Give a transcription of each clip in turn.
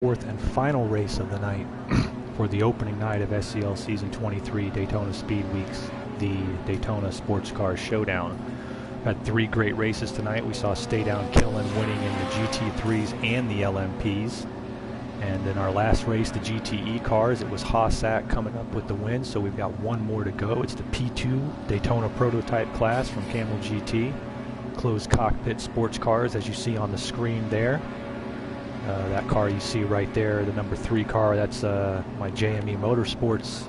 Fourth and final race of the night for the opening night of SCL Season 23 Daytona Speed Weeks, the Daytona Sportscar Showdown. Had three great races tonight. We saw Stay Down Killing winning in the GT3s and the LMPs. And in our last race, the GTE cars, it was Hossack coming up with the win, so we've got one more to go. It's the P2 Daytona prototype class from Camel GT. Closed cockpit sports cars, as you see on the screen there. That car you see right there, the number 3 car, that's my JME Motorsports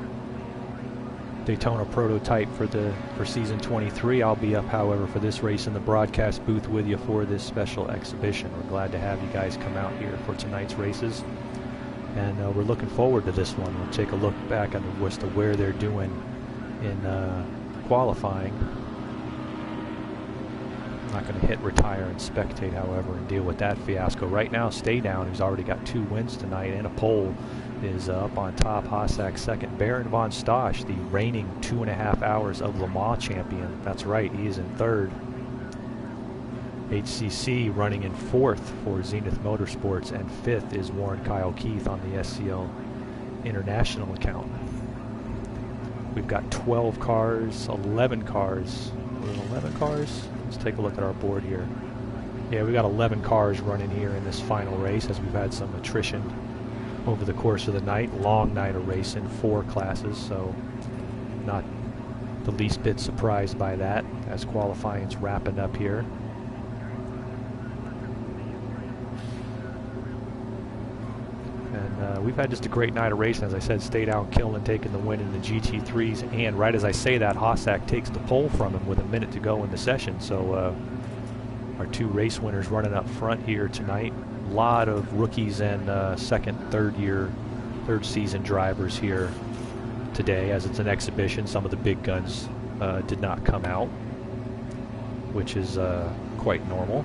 Daytona prototype for season 23. I'll be up, however, for this race in the broadcast booth with you for this special exhibition. We're glad to have you guys come out here for tonight's races, and we're looking forward to this one. We'll take a look back on as to where they're doing in qualifying. Not going to hit retire and spectate, however, and deal with that fiasco. Right now, Stay Down, who's already got 2 wins tonight and a pole, is up on top. Hossack second. Baron von Stosch, the reigning 2.5 hours of Le Mans champion. That's right, he is in third. HCC running in 4th for Zenith Motorsports, and 5th is Warren Kyle Keith on the SCL International account. We've got 12 cars, 11 cars. 11 cars? Let's take a look at our board here. Yeah, we got 11 cars running here in this final race, as we've had some attrition over the course of the night. Long night of racing, 4 classes, so not the least bit surprised by that as qualifying's wrapping up here. And we've had just a great night of racing. As I said, Stay Down Killing taking the win in the GT3s, and right as I say that, Hossack takes the pole from him with a minute to go in the session. So our 2 race winners running up front here tonight. A lot of rookies and second, third season drivers here today, as it's an exhibition. Some of the big guns did not come out, which is quite normal.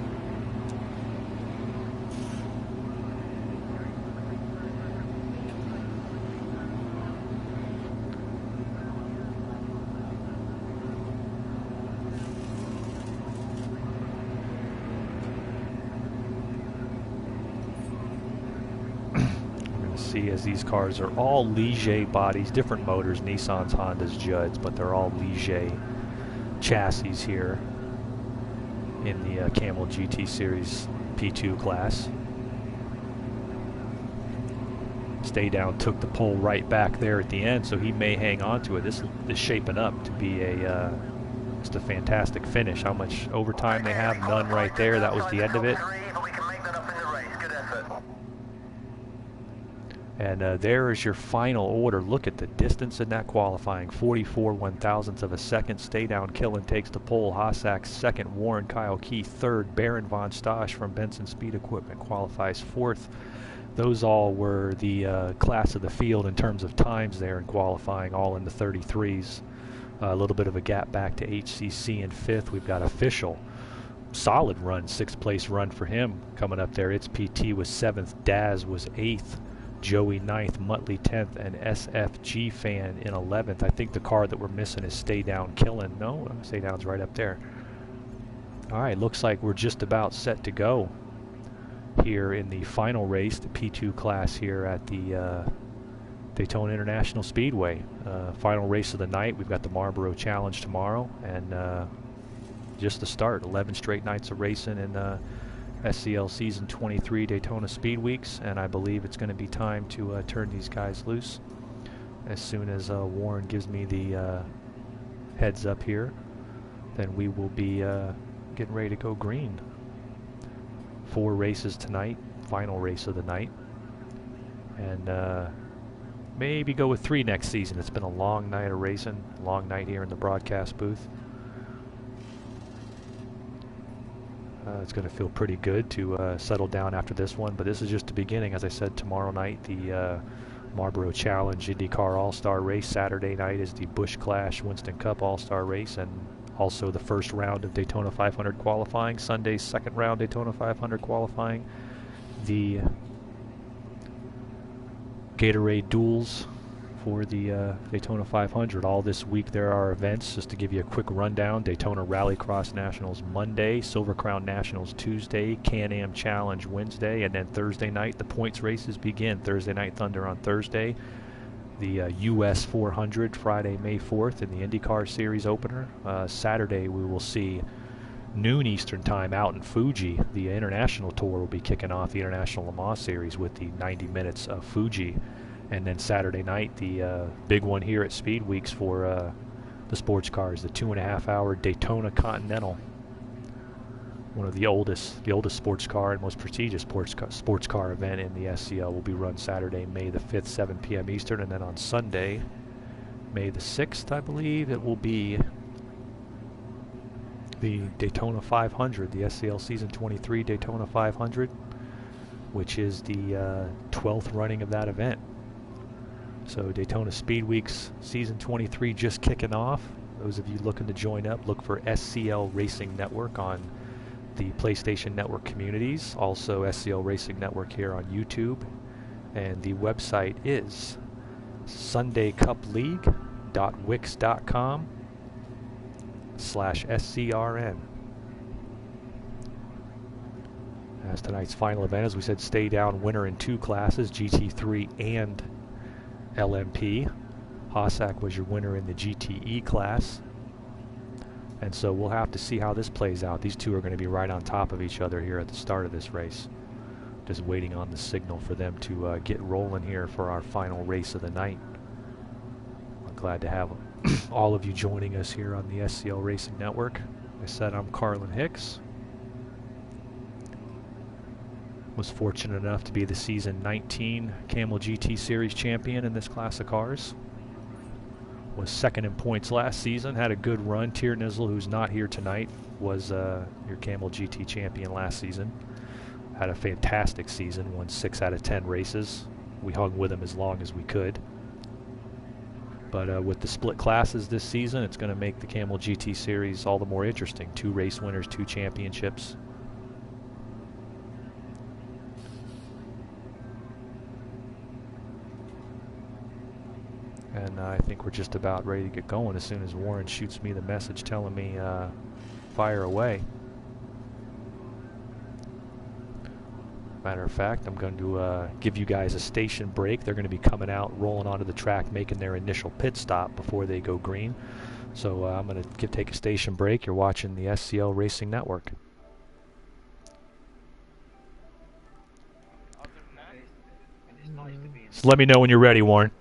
As these cars are all Ligier bodies, different motors, Nissans, Hondas, Judds, but they're all Ligier chassis here in the Camel GT Series P2 class. Stay Down took the pole right back there at the end, so he may hang on to it. This is shaping up to be just a fantastic finish. How much overtime they have? None right there. That was the end of it. And there is your final order. Look at the distance in that qualifying. 44/1000ths of a second. Stay Down Killing takes the pole. Hossack second. Warren Kyle Keith third. Baron von Stosch from Benson Speed Equipment qualifies 4th. Those all were the class of the field in terms of times there in qualifying, all in the 33s. A little bit of a gap back to HCC in 5th. We've got official solid run, 6th place run for him coming up there. It's PT was 7th. Daz was 8th. Joey 9th, Muttley 10th, and SFG Fan in 11th. I think the car that we're missing is Stay Down Killing. No, Stay Down's right up there. All right, looks like we're just about set to go here in the final race, the P2 class here at the Daytona International Speedway. Final race of the night. We've got the Marlboro Challenge tomorrow, and just the start. 11 straight nights of racing in SCL Season 23 Daytona Speed Weeks, and I believe it's going to be time to turn these guys loose. As soon as Warren gives me the heads up here, then we will be getting ready to go green. 4 races tonight, final race of the night, and maybe go with 3 next season. It's been a long night of racing, long night here in the broadcast booth. It's going to feel pretty good to settle down after this one, but this is just the beginning. As I said, tomorrow night the Marlboro Challenge IndyCar All-Star Race. Saturday night is the Busch Clash Winston Cup All-Star Race, and also the first round of Daytona 500 qualifying. Sunday's second round Daytona 500 qualifying. The Gatorade Duels for the Daytona 500. All this week there are events. Just to give you a quick rundown: Daytona Rallycross Nationals Monday, Silver Crown Nationals Tuesday, Can-Am Challenge Wednesday, and then Thursday night the points races begin. Thursday Night Thunder on Thursday, the US 400 Friday, May 4th, and the IndyCar Series opener. Saturday we will see noon Eastern time out in Fuji. The international tour will be kicking off the International Le Mans Series with the 90 minutes of Fuji. And then Saturday night, the big one here at Speed Weeks for the sports cars, the 2.5-hour Daytona Continental. One of the oldest sports car and most prestigious sports car event in the SCL will be run Saturday, May the 5th, 7 p.m. Eastern. And then on Sunday, May the 6th, I believe, it will be the Daytona 500, the SCL Season 23 Daytona 500, which is the 12th running of that event. So Daytona Speed Weeks Season 23 just kicking off. Those of you looking to join up, look for SCL Racing Network on the PlayStation Network communities. Also SCL Racing Network here on YouTube. And the website is sundaycupligue.wix.com/SCRN. As tonight's final event, as we said, stay down winner in 2 classes, GT3 and LMP. Hossack was your winner in the GTE class. And so we'll have to see how this plays out. These two are going to be right on top of each other here at the start of this race. Just waiting on the signal for them to get rolling here for our final race of the night. I'm glad to have all of you joining us here on the SCL Racing Network. I said I'm Carlin Hicks. Was fortunate enough to be the season 19 Camel GT Series champion in this class of cars. Was second in points last season, had a good run. Tier Nizzle, who's not here tonight, was your Camel GT champion last season. Had a fantastic season, won 6 out of 10 races. We hung with him as long as we could. But with the split classes this season, it's going to make the Camel GT Series all the more interesting. 2 race winners, 2 championships. And I think we're just about ready to get going as soon as Warren shoots me the message telling me fire away. Matter of fact, I'm going to give you guys a station break. They're going to be coming out, rolling onto the track, making their initial pit stop before they go green. So I'm going to take a station break. You're watching the SCL Racing Network. So let me know when you're ready, Warren.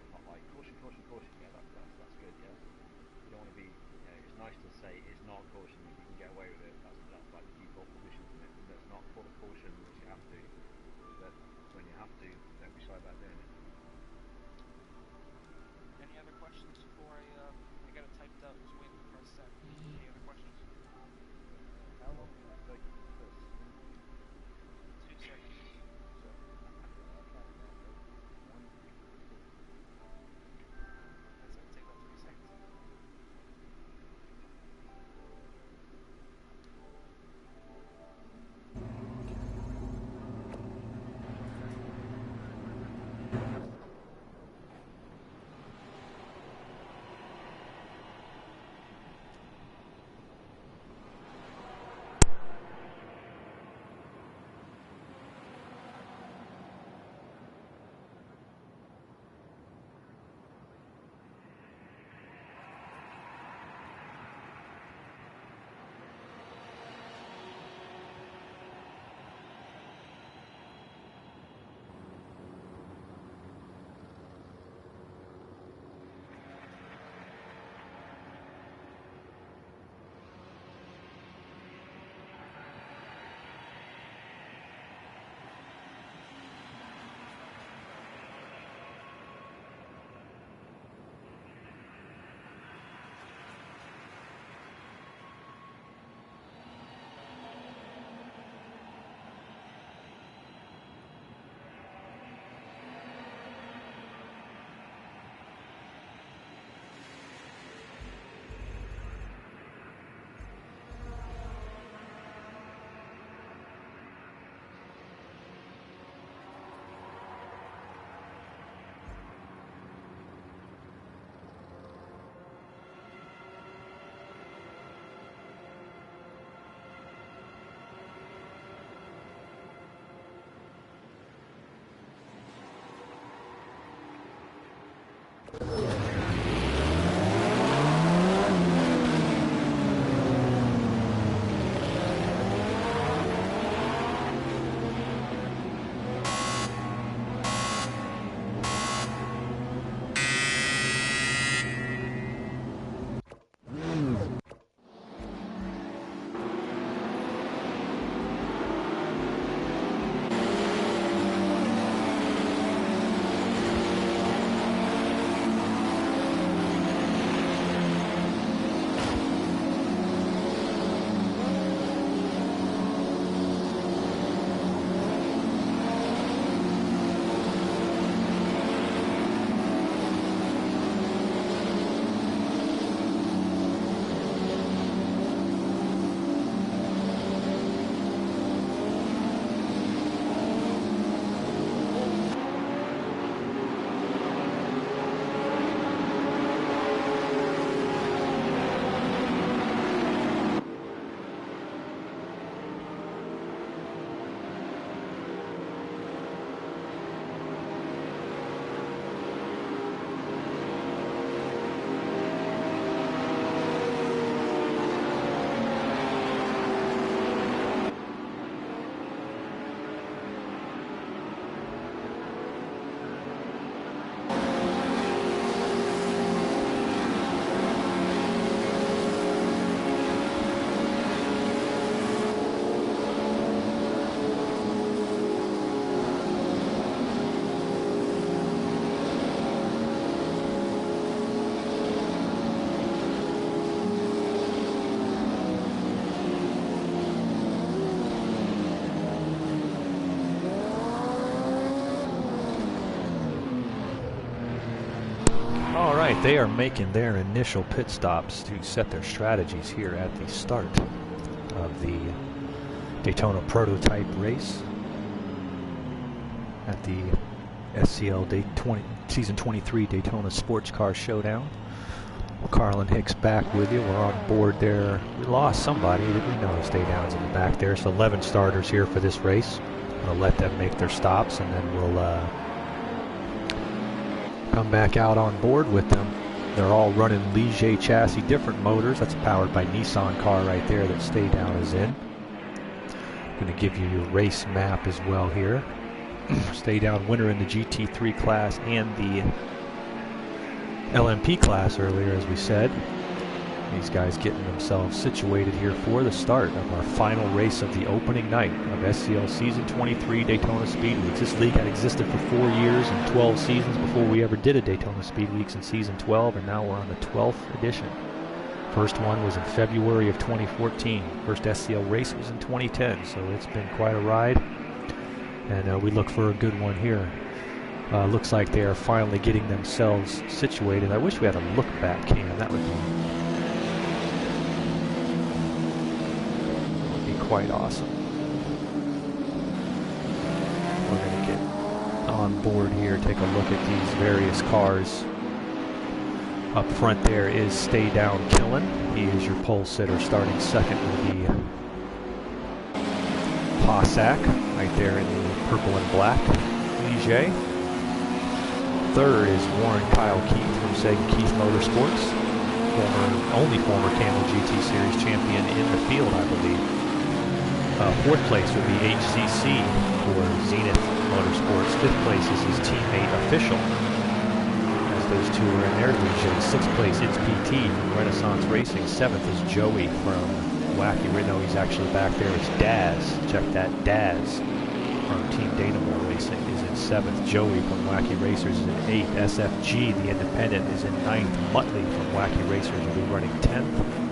They are making their initial pit stops to set their strategies here at the start of the Daytona prototype race at the SCL Season 23 Daytona Sportscar Showdown. Carlin Hicks back with you. We're on board there. We lost somebody. We noticed Daydowns in the back there. So 11 starters here for this race. We'll let them make their stops, and then we'll come back out on board with them. They're all running Ligier chassis, different motors. That's powered by Nissan car right there that Stay Down is in. I'm going to give you your race map as well here. Stay Down winner in the GT3 class and the LMP class earlier, as we said. These guys getting themselves situated here for the start of our final race of the opening night of SCL Season 23 Daytona Speed Weeks. This league had existed for 4 years and 12 seasons before we ever did a Daytona Speed Weeks in Season 12, and now we're on the 12th edition. First one was in February of 2014. First SCL race was in 2010, so it's been quite a ride, and we look for a good one here. Looks like they are finally getting themselves situated. I wish we had a look back cam. That would be quite awesome. We're going to get on board here, take a look at these various cars. Up front there is Stay Down Killen. He is your pole sitter. Starting second will be Hossack, right there in the purple and black Ligier. Third is Warren Kyle Keith from Sagan Keith Motorsports. Only former Camel GT Series champion in the field, I believe. Fourth place would be HCC for Zenith Motorsports. Fifth place is his teammate Official, as those two are in their division. Sixth place, it's PT from Renaissance Racing. Seventh is Joey from Wacky Ridge. No, he's actually back there. It's Daz. Check that. Daz from Team Dynamo Racing is in seventh. Joey from Wacky Racers is in eighth. SFG, the independent, is in ninth. Muttley from Wacky Racers will be running 10th.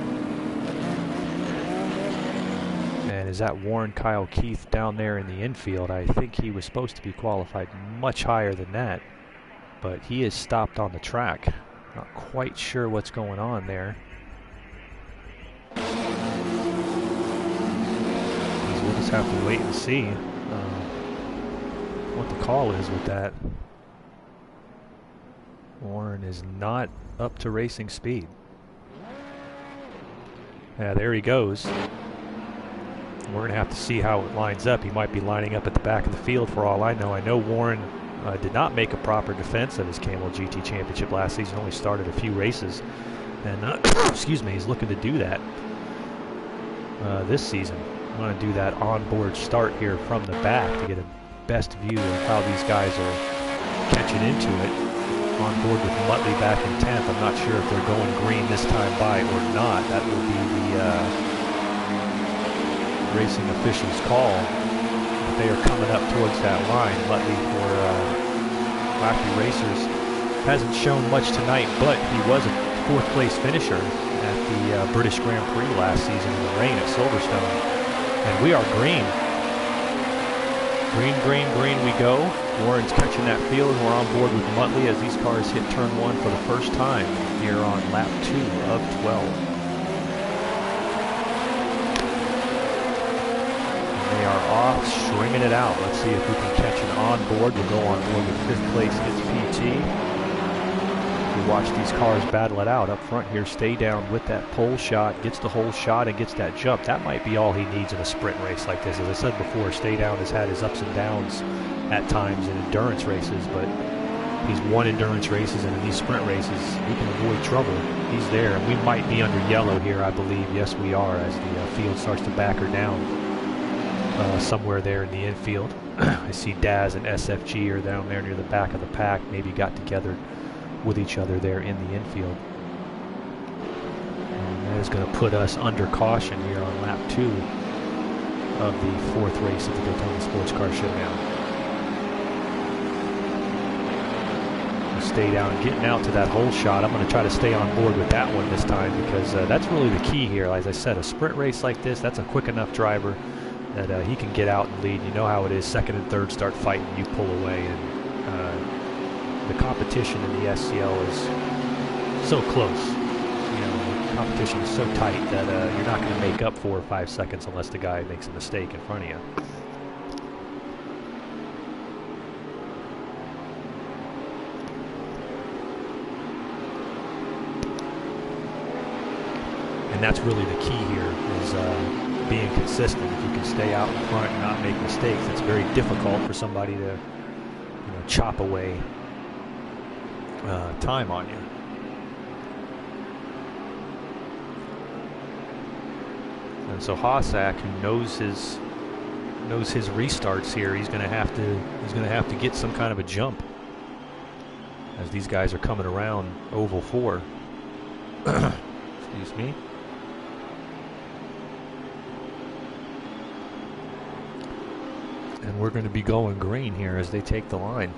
Is that Warren Kyle Keith down there in the infield? I think he was supposed to be qualified much higher than that, but he is stopped on the track. Not quite sure what's going on there. We'll just have to wait and see what the call is with that. Warren is not up to racing speed. Yeah, there he goes. We're going to have to see how it lines up. He might be lining up at the back of the field for all I know. I know Warren did not make a proper defense of his Camel GT Championship last season. Only started a few races, and excuse me, he's looking to do that this season. I'm going to do that onboard start here from the back to get a best view of how these guys are catching into it. On board with Muttley back in 10th. I'm not sure if they're going green this time by or not. That will be the racing official's call. But they are coming up towards that line. Muttley for Wacky Racers hasn't shown much tonight, but he was a 4th place finisher at the British Grand Prix last season in the rain at Silverstone. And we are green. Green, green, green we go. Warren's catching that field, and we're on board with Muttley as these cars hit turn 1 for the first time here on lap 2 of 12. And they are off, stringing it out. Let's see if we can catch an onboard. We'll go on board with 5th place, it's PT. We watch these cars battle it out. Up front here, Stay Down with that pole shot, gets the whole shot and gets that jump. That might be all he needs in a sprint race like this. As I said before, Stay Down has had his ups and downs at times in endurance races, but he's won endurance races, and in these sprint races, we can avoid trouble. He's there, and we might be under yellow here, I believe. Yes, we are, as the field starts to back her down somewhere there in the infield. I see Daz and SFG are down there near the back of the pack, maybe got together with each other there in the infield. And that is going to put us under caution here on lap 2 of the 4th race of the Daytona Sportscar Showdown. Stay Down, getting out to that hole shot. I'm going to try to stay on board with that one this time, because that's really the key here. As I said, a sprint race like this, that's a quick enough driver that he can get out and lead. You know how it is, 2nd and 3rd start fighting, you pull away, and the competition in the SCL is so close. You know, the competition is so tight that you're not going to make up 4 or 5 seconds unless the guy makes a mistake in front of you. And that's really the key here, is being consistent. If you can stay out in front and not make mistakes, it's very difficult for somebody to, chop away time on you. And so Hossack, who knows his restarts here, he's going to have to get some kind of a jump as these guys are coming around oval 4. Excuse me. And we're going to be going green here as they take the line.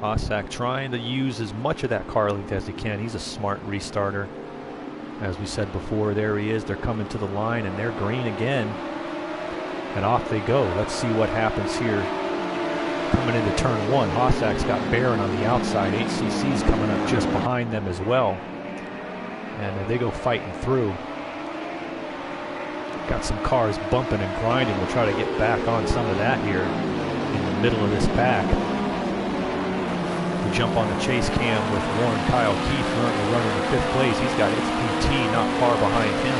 Hossack trying to use as much of that car length as he can. He's a smart restarter. As we said before, there he is. They're coming to the line, and they're green again. And off they go. Let's see what happens here. Coming into turn 1, Hossack's got Barron on the outside. HCC's coming up just behind them as well. And they go fighting through. Got some cars bumping and grinding. We'll try to get back on some of that here in the middle of this pack. We jump on the chase cam with Warren Kyle Keith currently running in 5th place. He's got XPT not far behind him.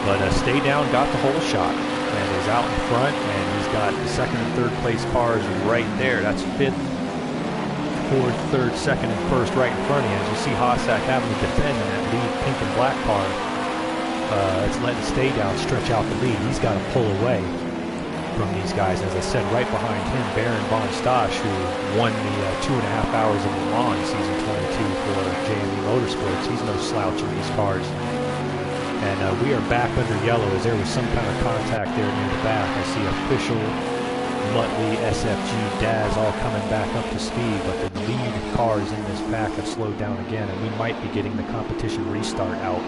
But Stay Down got the whole shot and is out in front, and he's got the 2nd and 3rd place cars right there. That's 5th, 4th, 3rd, 2nd, and 1st right in front of you. As you see Hossack having to defend in that lead pink and black car. It's letting Stay Down stretch out the lead. He's got to pull away from these guys. As I said, right behind him, Baron von Stosch, who won the 2.5 hours of Le Mans in season 22 for JME Motorsports. He's no slouch in these cars. And we are back under yellow as there was some kind of contact there near the back. I see Official, Muttley, SFG, Daz all coming back up to speed, but the lead cars in this pack have slowed down again, and we might be getting the competition restart out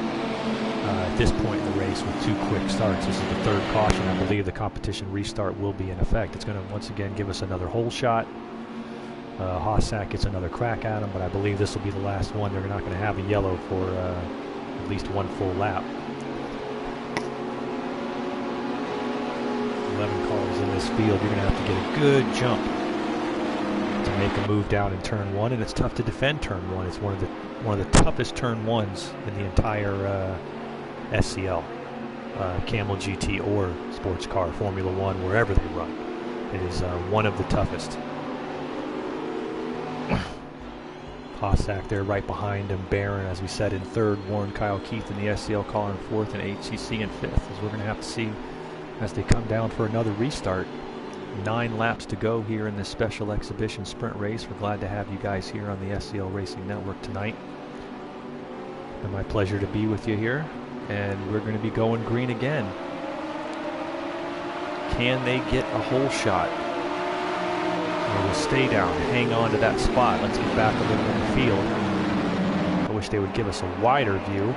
at this point in the race with 2 quick starts. This is the 3rd caution. I believe the competition restart will be in effect. It's going to once again give us another hole shot. Hossack gets another crack at him, but I believe this will be the last one. They're not going to have a yellow for at least 1 full lap. 11 cars in this field. You're going to have to get a good jump to make a move down in turn 1, and it's tough to defend turn 1. It's one of the toughest turn 1s in the entire SCL, Camel GT or sports car, Formula 1, wherever they run. It is one of the toughest. Hossack there right behind him. Barron, as we said, in third. Warren, Kyle Keith in the SCL car in fourth, and HCC in fifth, as we're going to have to see as they come down for another restart. 9 laps to go here in this special exhibition sprint race. We're glad to have you guys here on the SCL Racing Network tonight. It's my pleasure to be with you here, and we're going to be going green again. Can they get a hole shot? Or will stay down, hang on to that spot? Let's get back a little in the field. I wish they would give us a wider view.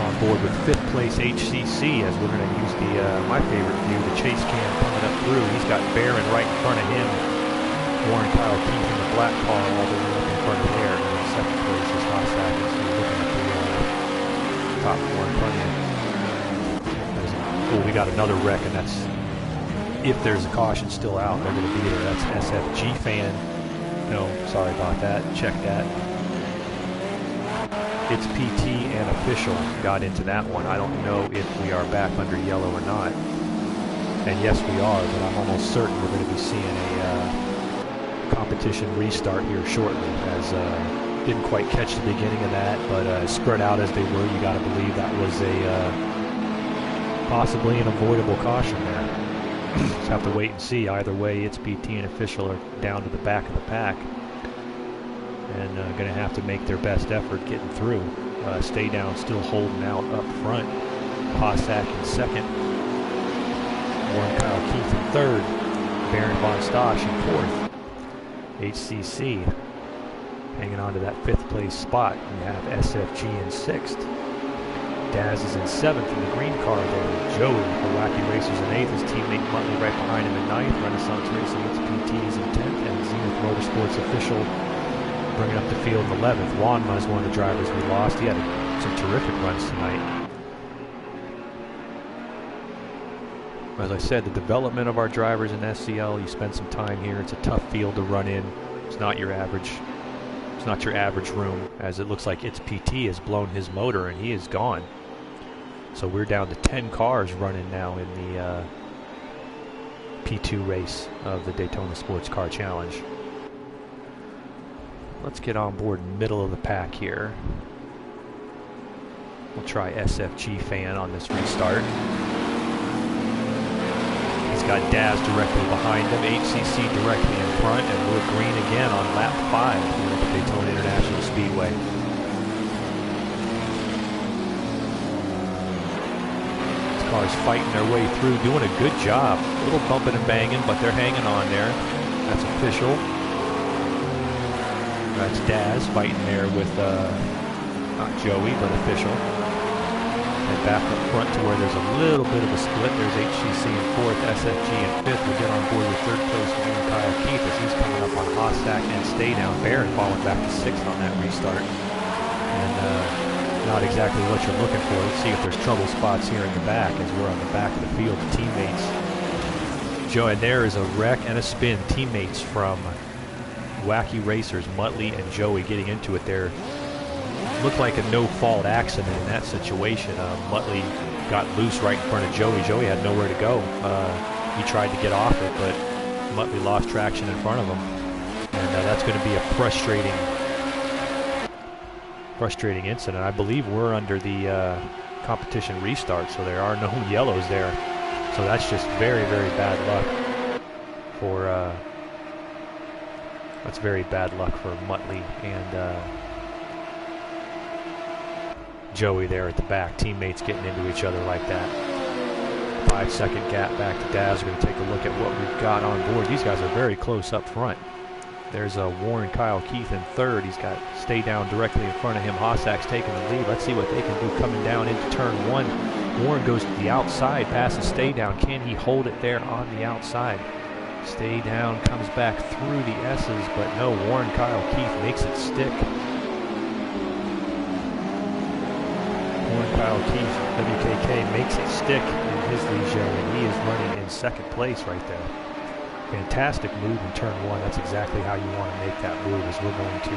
On board with 5th place HCC, as we're going to use the my favorite view, the chase cam coming up through. He's got Barron right in front of him. Warren, Kyle Keith in the black car all the way up in front of there. And in 2nd place is Hossack, as he's looking at the top 4 in front of him. Oh, we got another wreck, and that's, if there's a caution still out, they're going to be there. That's SFG fan. No, sorry about that. Check that. It's PT and official got into that one. I don't know if we are back under yellow or not. And yes, we are, but I'm almost certain we're going to be seeing a competition restart here shortly, as didn't quite catch the beginning of that, but spread out as they were, you got to believe that was a possibly an avoidable caution there. Just have to wait and see. Either way, it's PT and official are down to the back of the pack, and going to have to make their best effort getting through. Stay down, still holding out up front. Hossack in 2nd. Warren, Kyle Keith in 3rd. Baron von Stosch in 4th. HCC hanging on to that 5th place spot. We have SFG in 6th. Daz is in 7th in the green car there. Joey, the Wacky Racers in 8th. His teammate Muttley right behind him in 9th. Renaissance Racing, its PTs in 10th. And Zenith Motorsports official bringing up the field in 11th. Wanma is one of the drivers we lost. He had some terrific runs tonight. As I said, the development of our drivers in SCL, you spend some time here. It's a tough field to run in. It's not your average. It's not your average room, as it looks like its PT has blown his motor and he is gone. So we're down to 10 cars running now in the P2 race of the Daytona Sports Car Challenge. Let's get on board middle of the pack here. We'll try SFG fan on this restart. He's got Daz directly behind him, HCC directly in front, and we're green again on lap 5 here at the Daytona International Speedway. These cars fighting their way through, doing a good job. A little bumping and banging, but they're hanging on there. That's official. That's Daz fighting there with, not Joey, but official. And back up front to where there's a little bit of a split. There's HCC in 4th, SFG in 5th. We'll get on board with 3rd place Warren, Kyle Keith, as he's coming up on Hossack and Stay Down. Barron falling back to 6th on that restart. And not exactly what you're looking for. Let's see if there's trouble spots here in the back, as we're on the back of the field. The teammates. Joe, and there is a wreck and a spin. Teammates from Wacky Racers, Muttley and Joey, getting into it there. Looked like a no-fault accident in that situation. Muttley got loose right in front of Joey. Joey had nowhere to go. He tried to get off it, but Muttley lost traction in front of him. And that's going to be a frustrating incident. I believe we're under the competition restart, so there are no yellows there. So that's just very, very bad luck for that's very bad luck for Muttley and Joey there at the back. Teammates getting into each other like that. 5-second gap back to Daz. We're going to take a look at what we've got on board. These guys are very close up front. There's a Warren, Kyle Keith in 3rd. He's got Stay Down directly in front of him. Hossack's taking the lead. Let's see what they can do coming down into turn 1. Warren goes to the outside, passes Stay Down. Can he hold it there on the outside? Stay Down comes back through the S's, but no, Warren, Kyle Keith makes it stick. Warren, Kyle Keith, WKK, makes it stick in his Ligier, and he is running in 2nd place right there. Fantastic move in turn 1. That's exactly how you want to make that move, as we're going to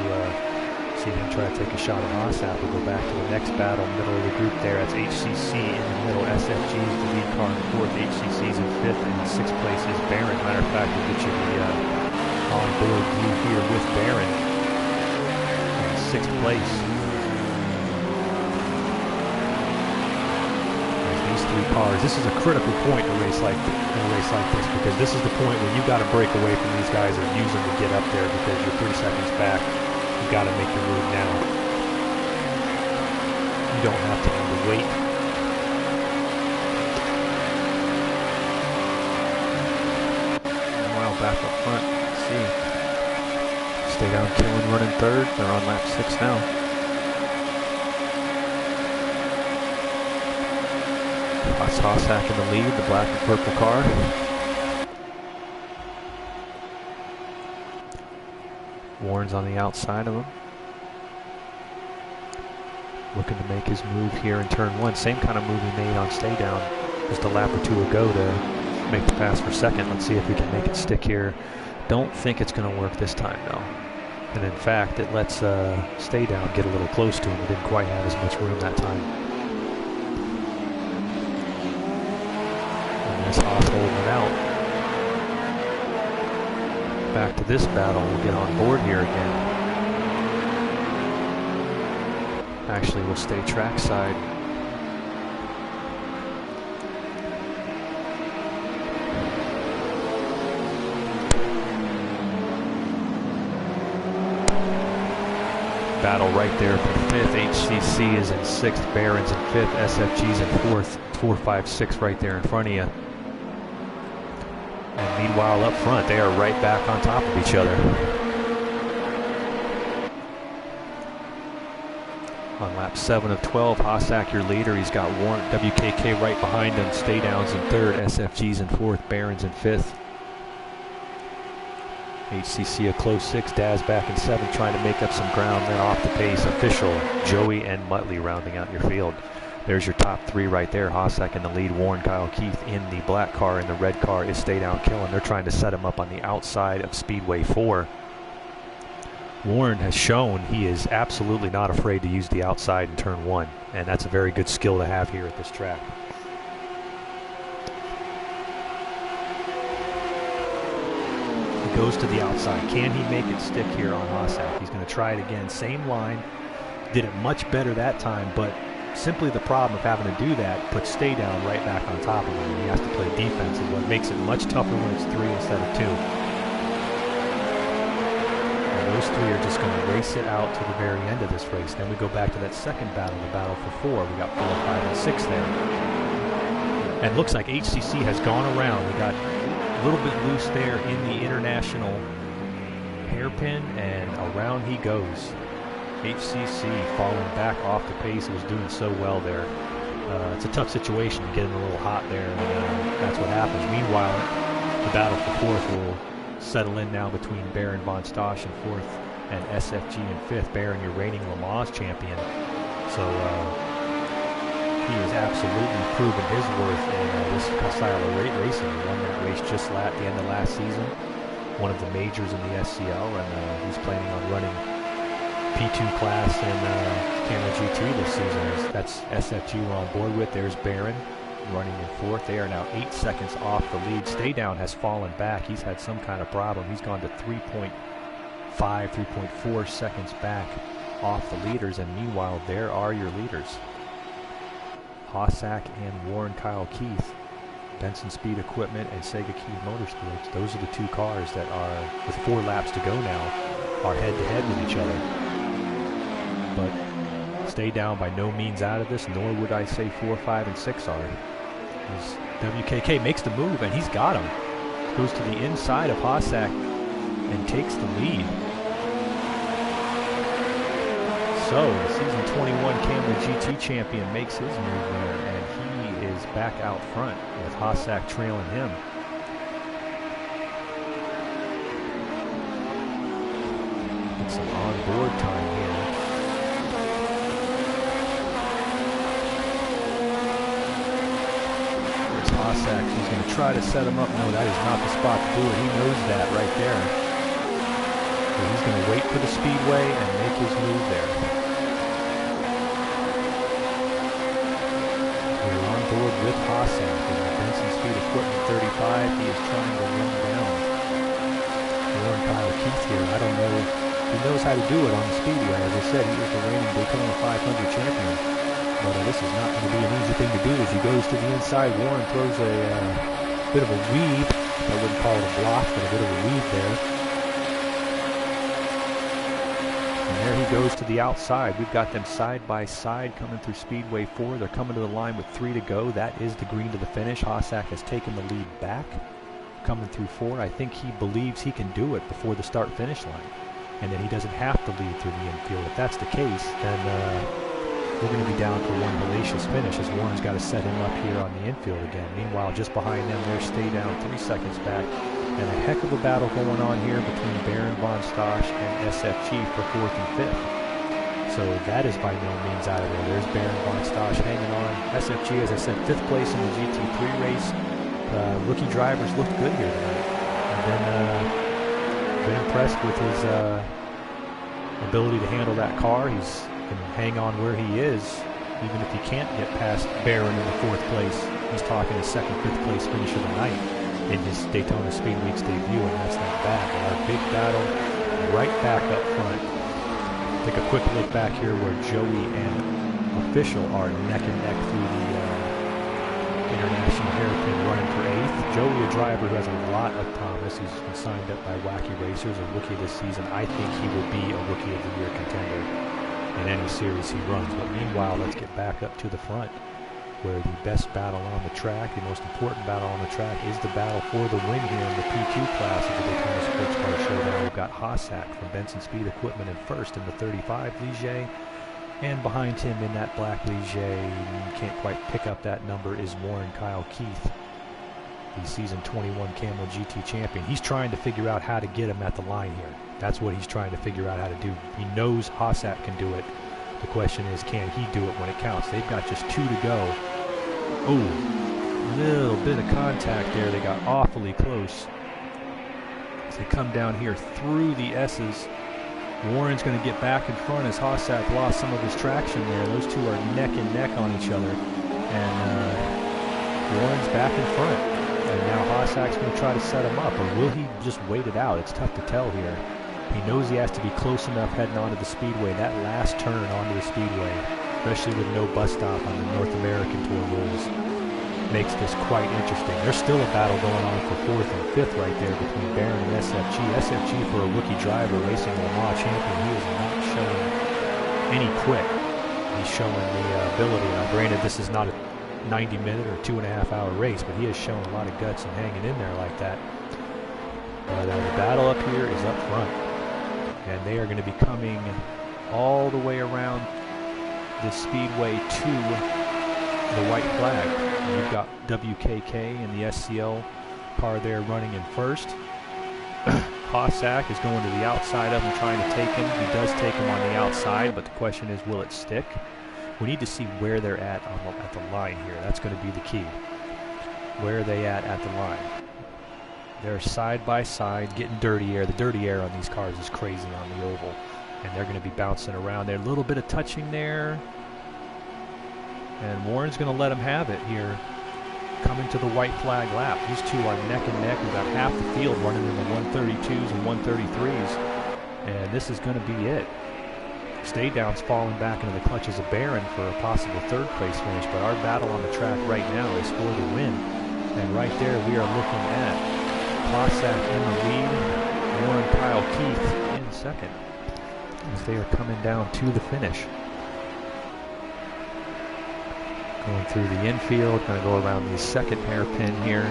see him try to take a shot at Hossack. We'll go back to the next battle, middle of the group there. That's HCC in the middle. SFG is the lead car in 4th, HCC's in 5th, and in 6th place is Barron. Matter of fact, we'll get you the on-board view here with Barron in 6th place. There's these 3 cars. This is a critical point in a race like this, because this is the point where you got to break away from these guys and use them to get up there, because you're 3 seconds back. You got to make your move now. You don't have time to wait. Meanwhile, back up front, let's see. Stay down, Killen running 3rd. They're on lap 6 now. That's Hossack in the lead, the black and purple car. Warren's on the outside of him. Looking to make his move here in turn 1. Same kind of move he made on stay down just a lap or 2 ago to make the pass for 2nd. Let's see if we can make it stick here. Don't think it's going to work this time, though. And in fact, it lets stay down get a little close to him. He didn't quite have as much room that time. And there's Haas holding it out. Back to this battle. We'll get on board here again. Actually, we'll stay trackside. Battle right there for 5th. HCC is in 6th. Barron's in 5th. SFG's in 4th. 4, 5, 6 right there in front of you. And meanwhile, up front, they are right back on top of each other. On lap 7 of 12, Hossack your leader. He's got Warren, WKK right behind him. Stay Down's in 3rd, SFG's in 4th, Barron's in 5th. HCC a close 6, Daz back in 7th, trying to make up some ground. Then off the pace, official Joey and Muttley rounding out your field. There's your top 3 right there. Hossack in the lead, Warren, Kyle Keith in the black car. In the red car is Stay Down Killen. They're trying to set him up on the outside of Speedway 4. Warren has shown he is absolutely not afraid to use the outside in turn 1, and that's a very good skill to have here at this track. He goes to the outside. Can he make it stick here on Hossack? He's going to try it again. Same line. Did it much better that time, but simply the problem of having to do that puts Stay Down right back on top of him, and he has to play defense, and what makes it much tougher when it's 3 instead of 2. Those 3 are just going to race it out to the very end of this race. Then we go back to that second battle, the battle for 4. We got 4, 5, and 6 there. And it looks like HCC has gone around. We got a little bit loose there in the international hairpin, and around he goes. HCC falling back off the pace. He was doing so well there. It's a tough situation, getting a little hot there, and that's what happens. Meanwhile, the battle for 4th will settle in now between Barron Von Stosh in 4th and SFG in 5th. Barron, your reigning Le Mans champion. So he has absolutely proven his worth in this style of racing. He won that race just at the end of last season. One of the majors in the SCL, and he's planning on running P2 class in Camel GT this season. That's SFG we're on board with. There's Barron running in 4th. They are now 8 seconds off the lead. Stay Down has fallen back. He's had some kind of problem. He's gone to 3.5, 3.4 seconds back off the leaders, and meanwhile, there are your leaders. Hossack and Warren Kyle Keith, Benson Speed Equipment and Sega Key Motorsports. Those are the 2 cars that are, with 4 laps to go now, are head-to-head with each other. But Stay Down by no means out of this, nor would I say 4, 5, and 6 are. As WKK makes the move, and he's got him. Goes to the inside of Hossack and takes the lead. So, the season 21 Camel GT champion makes his move there, and he is back out front with Hossack trailing him. Get some on-board time here. Hossack, he's going to try to set him up. No, that is not the spot to do it. He knows that right there. So he's going to wait for the speedway and make his move there. We're on board with Hossack. inside. He is trying to run down Warren Kyle Keith here. I don't know. He knows how to do it on the speedway. As I said, he was the reigning Daytona 500 champion. But this is not going to be an easy thing to do. As he goes to the inside, Warren throws a bit of a weave. I wouldn't call it a block, but a bit of a weave there. And there he goes to the outside. We've got them side by side coming through Speedway 4. They're coming to the line with 3 to go. That is the green to the finish. Hossack has taken the lead back. Coming through 4. I think he believes he can do it before the start-finish line. And then he doesn't have to lead through the infield. If that's the case, then we're going to be down for one hellacious finish as Warren's got to set him up here on the infield again. Meanwhile, just behind them, they're stay down 3 seconds back. And a heck of a battle going on here between Baron von Stosch and SFG for 4th and 5th. So that is by no means out of there. There's Baron von Stosch hanging on. SFG, as I said, 5th place in the GT3 race. Rookie drivers looked good here tonight. And then been impressed with his ability to handle that car. He's can hang on where he is, even if he can't get past Baron in the 4th place. He's talking a 2nd, 5th place finish of the night in his Daytona Speed Week's debut, and that's not bad. But our big battle right back up front. Take a quick look back here where Joey and Official are neck and neck through the International Hairpin running for 8th. Joey, a driver who has a lot of promise. He's been signed up by Wacky Racers, a rookie this season. I think he will be a Rookie of the Year contender in any series he runs. But meanwhile, let's get back up to the front, where the best battle on the track, the most important battle on the track, is the battle for the win here in the PQ class of the Daytona Sportscar Showdown. We've got Hossack from Benson Speed Equipment in first in the 35 Ligier, and behind him in that black Ligier, you can't quite pick up that number, is Warren Kyle Keith, the season 21 Camel GT champion. He's trying to figure out how to get him at the line here. That's what he's trying to figure out how to do. He knows Hossack can do it. The question is, can he do it when it counts? They've got just 2 to go. Ooh, little bit of contact there. They got awfully close. As they come down here through the S's, Warren's going to get back in front as Hossack lost some of his traction there. Those two are neck and neck on each other. And Warren's back in front. And now Hossack's going to try to set him up. Or will he just wait it out? It's tough to tell here. He knows he has to be close enough heading onto the speedway. That last turn onto the speedway, especially with no bus stop on the North American Tour rules, makes this quite interesting. There's still a battle going on for 4th and 5th right there between Baron and SFG. SFG, for a rookie driver racing a Le Mans champion, he is not showing any quit. He's showing the ability. Now, granted, this is not a 90-minute or 2.5-hour race, but he has shown a lot of guts and hanging in there like that. But the battle up here is up front. And they are going to be coming all the way around the speedway to the white flag. And you've got WKK and the SCL car there running in first. Hossack is going to the outside of him, trying to take him. He does take him on the outside, but the question is, will it stick? We need to see where they're at the line here. That's going to be the key. Where are they at the line? They're side by side, getting dirty air. The dirty air on these cars is crazy on the oval. And they're going to be bouncing around there. A little bit of touching there. And Warren's going to let him have it here. Coming to the white flag lap. These two are neck and neck. We've got half the field running in the 132s and 133s. And this is going to be it. Staydown's falling back into the clutches of Baron for a possible 3rd place finish. But our battle on the track right now is for the win. And right there we are looking at Hossack in the lead, Warren Kyle Keith in 2nd, as they are coming down to the finish. Going through the infield, going to go around the 2nd hairpin here.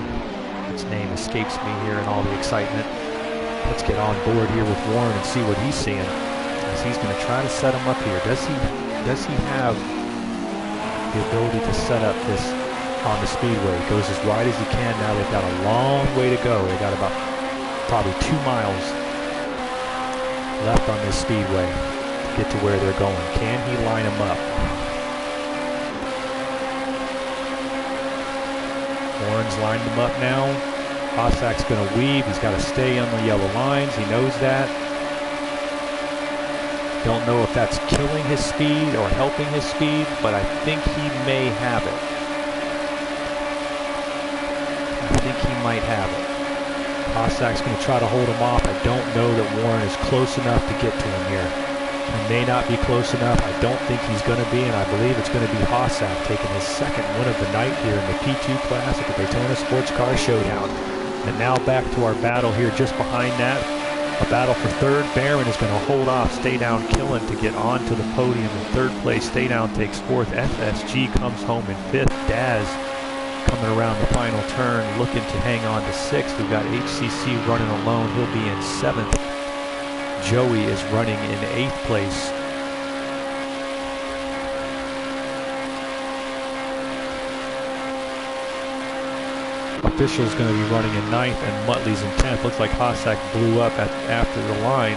Its name escapes me here in all the excitement. Let's get on board here with Warren and see what he's seeing, as he's going to try to set him up here. Does he have the ability to set up this on the speedway? He goes as wide as he can. Now they've got a long way to go. They got about probably 2 miles left on this speedway to get to where they're going. Can he line them up? Warren's lined them up now. Hossack's going to weave. He's got to stay on the yellow lines. He knows that. Don't know if that's killing his speed or helping his speed, but I think he may have it. I think he might have it. Hossack's going to try to hold him off. I don't know that Warren is close enough to get to him here. He may not be close enough. I don't think he's going to be, and I believe it's going to be Hossack taking his second win of the night here in the P2 class at the Daytona Sportscar Showdown. And now back to our battle here just behind that. A battle for third. Barron is going to hold off Stay Down Killen to get onto the podium in third place. Stay Down takes fourth. FSG comes home in fifth. Daz coming around the final turn looking to hang on to sixth. We've got HCC running alone. He'll be in seventh. Joey is running in eighth place. Official's going to be running in ninth, and Muttley's in 10th. Looks like Hossack blew up after the line.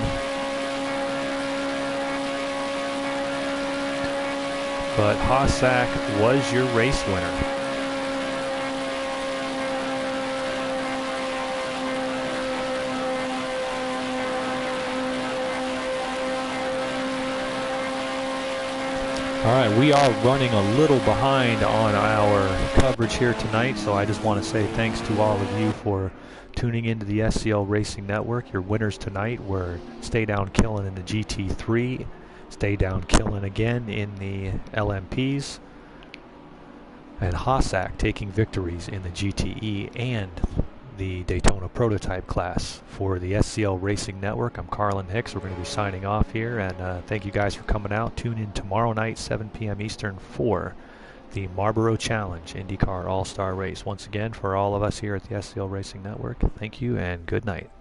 But Hossack was your race winner. All right, we are running a little behind on our coverage here tonight, so I just want to say thanks to all of you for tuning into the SCL Racing Network. Your winners tonight were Stay Down Killen in the GT3, Stay Down Killen again in the LMPs, and Hossack taking victories in the GTE and the Daytona prototype class. For the SCL Racing Network, I'm Carlin Hicks. We're going to be signing off here, and thank you guys for coming out. Tune in tomorrow night, 7 p.m. Eastern, for the Marlboro Challenge IndyCar All-Star Race. Once again, for all of us here at the SCL Racing Network, thank you and good night.